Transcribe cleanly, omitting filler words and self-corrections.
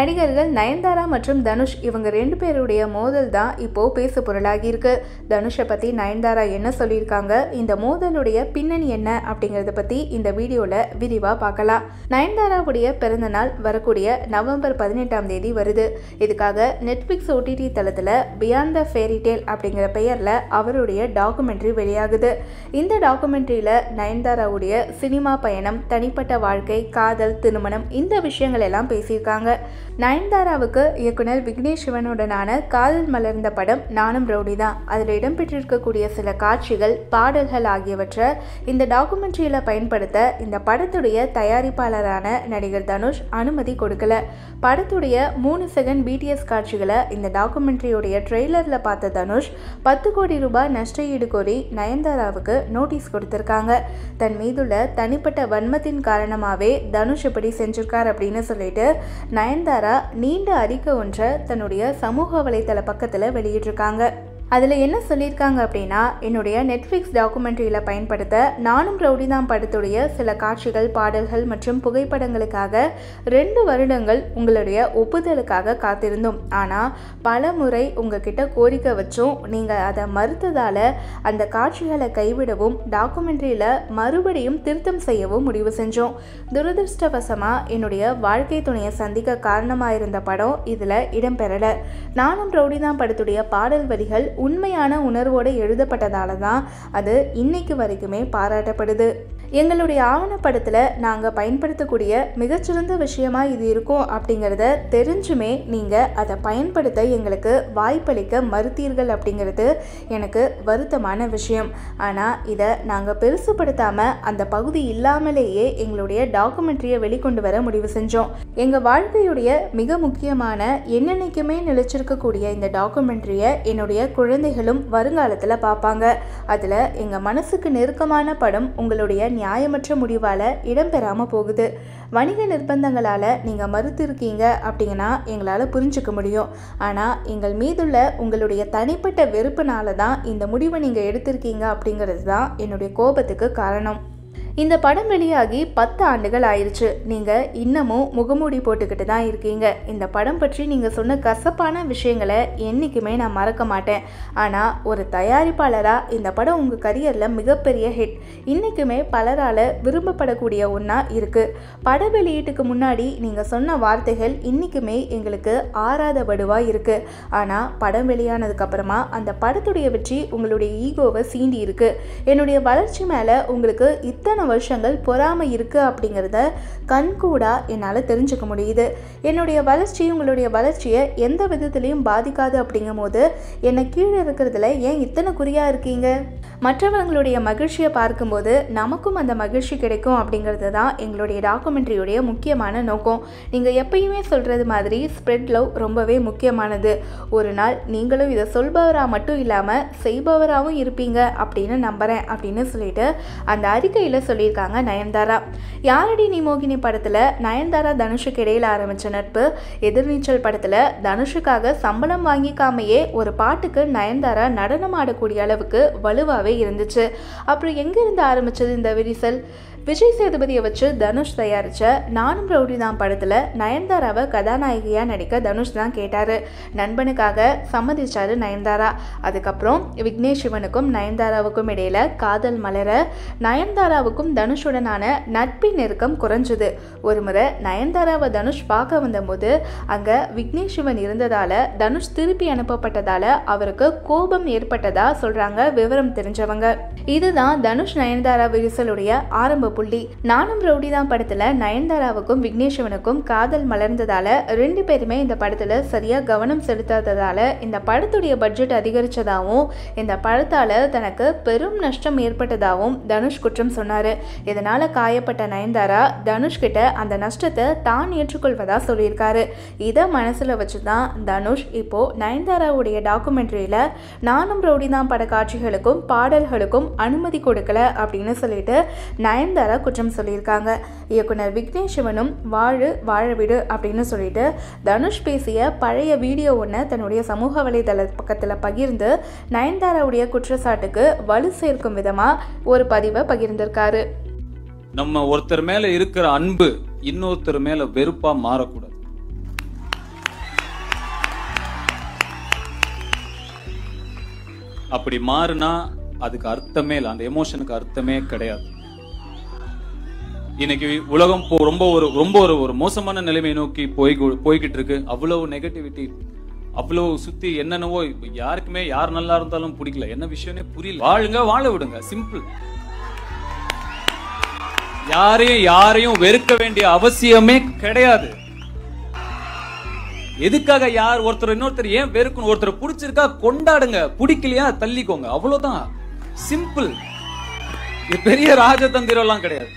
நடிகர்கள் நயன்தாரா மற்றும் தனுஷ் இவங்க 2 பேருடைய மோதல் தான் இப்போ பேசு பொருளாகி இருக்கு. தனுஷை பத்தி நயன்தாரா என்ன சொல்லியிருக்காங்க, இந்த மோதலுடைய பின்னணி என்ன அப்படிங்கறத பத்தி இந்த வீடியோல விரிவா பார்க்கலாம். நயன்தாராவுடைய பிறந்த நாள் வரக்கூடிய நவம்பர் 18ஆம் தேதி வருது. இதுக்காக நெட்ஃபிளிக்ஸ் OTT தளத்துல பியாண்ட் த ஃபேரி டேல் அப்படிங்கிற பெயர்ல அவருடைய டாக்குமெண்ட்ரி வெளியாகுது. இந்த டாக்குமெண்ட்ரியில நயன்தாராவுடைய சினிமா பயணம், தனிப்பட்ட வாழ்க்கை, காதல், திருமணம் இந்த விஷயங்கள் எல்லாம் பேசியிருக்காங்க. நயன்தாராவுக்கு இயக்குனர் விக்னேஷ் சிவனுடனான காதல் மலர்ந்த படம் நானும் ரவுடி தான். அதில் இடம்பெற்றிருக்கக்கூடிய சில காட்சிகள், பாடல்கள் ஆகியவற்றை இந்த டாக்குமெண்ட்ரியில பயன்படுத்த இந்த படத்துடைய தயாரிப்பாளரான நடிகர் தனுஷ் அனுமதி கொடுக்கல. படத்துடைய 3 செகண்ட் BTS காட்சிகளை இந்த டாக்குமெண்ட்ரியுடைய ட்ரெய்லர்ல பார்த்த தனுஷ் 10 கோடி ரூபாய் நஷ்ட ஈடு கோரி நயன்தாராவுக்கு நோட்டீஸ் கொடுத்திருக்காங்க. தன் மீதுள்ள தனிப்பட்ட வன்மத்தின் காரணமாவே தனுஷ் இப்படி செஞ்சிருக்கார் அப்படின்னு சொல்லிட்டு நயன்தாரா நீண்ட அறிக்கை ஒன்றை தன்னுடைய சமூக வலைதள பக்கத்துல வெளியிட்டிருக்காங்க. அதில் என்ன சொல்லியிருக்காங்க அப்படின்னா, என்னுடைய நெட்ஃப்ளிக்ஸ் டாக்குமெண்ட்ரியில் பயன்படுத்த நானும் ரவுடி தான் படத்துடைய சில காட்சிகள், பாடல்கள் மற்றும் புகைப்படங்களுக்காக 2 வருடங்கள் உங்களுடைய ஒப்புதலுக்காக காத்திருந்தோம். ஆனால் பல முறை உங்ககிட்ட கோரிக்கை வச்சும் நீங்கள் அதை மறுத்ததால் அந்த காட்சிகளை கைவிடவும் டாக்குமெண்ட்ரியில் மறுபடியும் திருத்தம் செய்யவும் முடிவு செஞ்சோம். துரதிருஷ்டவசமாக என்னுடைய வாழ்க்கை துணையை சந்திக்க காரணமாக இருந்த படம் இதில் இடம்பெறலை. நானும் ரவுடி தான் படத்துடைய பாடல் வரிகள் உண்மையான உணர்வோடு எழுதப்பட்டதால தான் அது இன்னைக்கு வரைக்குமே பாராட்டப்படுது. எங்களுடைய ஆவணப்படத்தில் நாங்கள் பயன்படுத்தக்கூடிய மிகச்சிறந்த விஷயமா இது இருக்கும் அப்படிங்கிறத தெரிஞ்சுமே நீங்கள் அதை பயன்படுத்த எங்களுக்கு வாய்ப்பளிக்க மறுத்தீர்கள் அப்படிங்கிறது எனக்கு வருத்தமான விஷயம். ஆனால் இதை நாங்கள் பெருசுப்படுத்தாமல் அந்த பகுதி இல்லாமலேயே எங்களுடைய டாக்குமெண்ட்ரியை வெளிக்கொண்டு வர முடிவு செஞ்சோம். எங்கள் வாழ்க்கையுடைய மிக முக்கியமான என்னென்னைக்குமே நிலைச்சிருக்கக்கூடிய இந்த டாக்குமெண்ட்ரியை என்னுடைய குழந்தைகளும் வருங்காலத்தில் பார்ப்பாங்க. அதில் எங்கள் மனசுக்கு நெருக்கமான படம் உங்களுடைய நியாயமற்ற முடிவால் இடம்பெறாமல் போகுது. வணிக நிர்பந்தங்களால் நீங்கள் மறுத்திருக்கீங்க அப்படிங்கன்னா எங்களால் புரிஞ்சுக்க முடியும். ஆனால் எங்கள் மீதுள்ள உங்களுடைய தனிப்பட்ட வெறுப்புனால தான் இந்த முடிவை நீங்கள் எடுத்திருக்கீங்க அப்படிங்கிறது தான் என்னுடைய கோபத்துக்கு காரணம். இந்த படம் வெளியாகி 10 ஆண்டுகள் ஆயிடுச்சு. நீங்கள் இன்னமும் முகமூடி போட்டுக்கிட்டு தான் இருக்கீங்க. இந்த படம் பற்றி நீங்கள் சொன்ன கசப்பான விஷயங்களை என்றைக்குமே நான் மறக்க மாட்டேன். ஆனால் ஒரு தயாரிப்பாளராக இந்த படம் உங்கள் கரியரில் மிகப்பெரிய ஹிட், இன்றைக்குமே பலரால் விரும்பப்படக்கூடிய ஒன்றா இருக்குது. பட வெளியீட்டுக்கு முன்னாடி நீங்கள் சொன்ன வார்த்தைகள் இன்றைக்குமே எங்களுக்கு ஆறாத வடுவாக இருக்குது. ஆனால் படம் வெளியானதுக்கப்புறமா அந்த படத்துடைய வெற்றி உங்களுடைய ஈகோவை சீண்டி இருக்குது. என்னுடைய வளர்ச்சி மேலே உங்களுக்கு இத்தனை வருஷங்கள் பொறாமை இருக்கு அப்படிங்கிறத கண்கூடா என்னால் தெரிஞ்சுக்க முடியுது. என்னுடைய வளர்ச்சி உங்களுடைய வளர்ச்சியை எந்த விதத்திலையும் பாதிக்காது அப்படிங்கும் போது என்னை கீழே இருக்கிறதுல ஏன் இத்தனை குறியா இருக்கீங்க? மற்றவங்களுடைய மகிழ்ச்சியை பார்க்கும்போது நமக்கும் அந்த மகிழ்ச்சி கிடைக்கும் அப்படிங்கிறது தான் எங்களுடைய டாக்குமெண்ட்ரியுடைய முக்கியமான நோக்கம். நீங்கள் எப்பயுமே சொல்கிறது மாதிரி ஸ்ப்ரெட் லவ் ரொம்பவே முக்கியமானது. ஒரு நாள் நீங்களும் இதை சொல்பவராக மட்டும் இல்லாமல் செய்பவராகவும் இருப்பீங்க அப்படின்னு நம்புகிறேன் அப்படின்னு சொல்லிட்டு அந்த அறிக்கையில் சொல்லியிருக்காங்க நயன்தாரா. யாரடி நீ மோகினி படத்தில் நயன்தாரா தனுஷுக்கு இடையில் ஆரம்பித்த நட்பு, எதிர்நீச்சல் படத்தில் தனுஷுக்காக சம்பளம் வாங்கிக்காமையே ஒரு பாட்டுக்கு நயன்தாரா நடனம் ஆடக்கூடிய அளவுக்கு வலுவாகவே இருந்துச்சு. அப்புறம் எங்கிருந்து ஆரம்பிச்சது இந்த விரிசல்? விஜய் சேதுபதியை வச்சு தனுஷ் தயாரித்த நானும் ரவுடி தான் படத்தில் நயன்தாராவை கதாநாயகியாக நடிக்க தனுஷ் தான் கேட்டார். நண்பனுக்காக சம்மதிச்சாரு நயன்தாரா. அதுக்கப்புறம் விக்னேஷ் சிவனுக்கும் நயன்தாராவுக்கும் இடையில காதல் மலர நயன்தாராவுக்கும் தனுஷுடனான நட்பின் நெருக்கம் குறைஞ்சுது. ஒரு முறை நயன்தாராவை தனுஷ் பார்க்க வந்தபோது அங்கே விக்னேஷ் சிவன் இருந்ததால் தனுஷ் திருப்பி அனுப்பப்பட்டதால் அவருக்கு கோபம் ஏற்பட்டதா சொல்கிறாங்க விவரம் தெரிஞ்சவங்க. இதுதான் தனுஷ் நயன்தாரா விரிசலுடைய ஆரம்ப புள்ளி. நானும் ரவுடி தான் படத்துல நயன்தாராவுக்கும் விக்னேஷ்வனுக்கும் காதல் மலர்ந்ததால 2 பேருமே இந்த படத்துல சரியா கவனம் செலுத்தாததால இந்த படத்துடைய பட்ஜெட் அதிகரிச்சதாகவும் இந்த படத்தால தனக்கு பெரும் நஷ்டம் ஏற்பட்டதாகவும் தனுஷ் குற்றம் சொன்னாரு. இதனால காயப்பட்ட நயன்தாரா தனுஷ் கிட்ட அந்த நஷ்டத்தை தான் ஏற்றுக்கொள்வதா சொல்லியிருக்காரு. இதை மனசுல வச்சுதான் தனுஷ் இப்போ நயன்தாராவுடைய டாக்குமெண்ட்ரியில நானும் ரவுடி தான் பட காட்சிகளுக்கும் பாடல்களுக்கும் அனுமதி கொடுக்கல அப்படின்னு சொல்லிட்டு நயன்தாரா குற்றம் சொல்லியிருக்காங்க. இயக்குனர் விக்னேஷ் சிவனும் வாழவிடு அப்படின்னு சொல்லிட்டு தனுஷ் பேசிய பழைய வீடியோ ஒன்று தன்னுடைய சமூக வலைதள பக்கத்தில் பகிர்ந்து நயன்தாராவுடைய குற்றச்சாட்டுக்கு வலு சேர்க்கும் விதமா ஒரு பதிவை பகிர்ந்திருக்காரு. நம்ம ஒருத்தர் மேல இருக்கிற அன்பு இன்னொருத்தர் மேல வெறுப்பா மாறக்கூடாது. அப்படி மாறுனா அதுக்கு அர்த்தமே இல்லை, அந்த எமோஷனுக்கு அர்த்தமே கிடையாது. இன்னைக்கு உலகம் ரொம்ப ஒரு மோசமான நிலைமை நோக்கி போய்கிட்டு இருக்கு. அவ்வளவு நெகட்டிவிட்டி, அவ்வளவு சுத்தி என்னென்னவோ. யாருக்குமே யார் நல்லா இருந்தாலும் பிடிக்கல, என்ன விஷயம்னே புரியல. வாழுங்க, வாழ விடுங்க, சிம்பிள். யாரையும் வெறுக்க வேண்டிய அவசியமே கிடையாது. எதுக்காக யார் ஒருத்தர் இன்னொருத்தர் ஏன் வெறுக்கணும்? ஒருத்தர் பிடிச்சிருக்கா கொண்டாடுங்க, பிடிக்கலையா தள்ளிக்கோங்க, அவ்வளவுதான், சிம்பிள். இது பெரிய ராஜதந்திரம் எல்லாம் கிடையாது.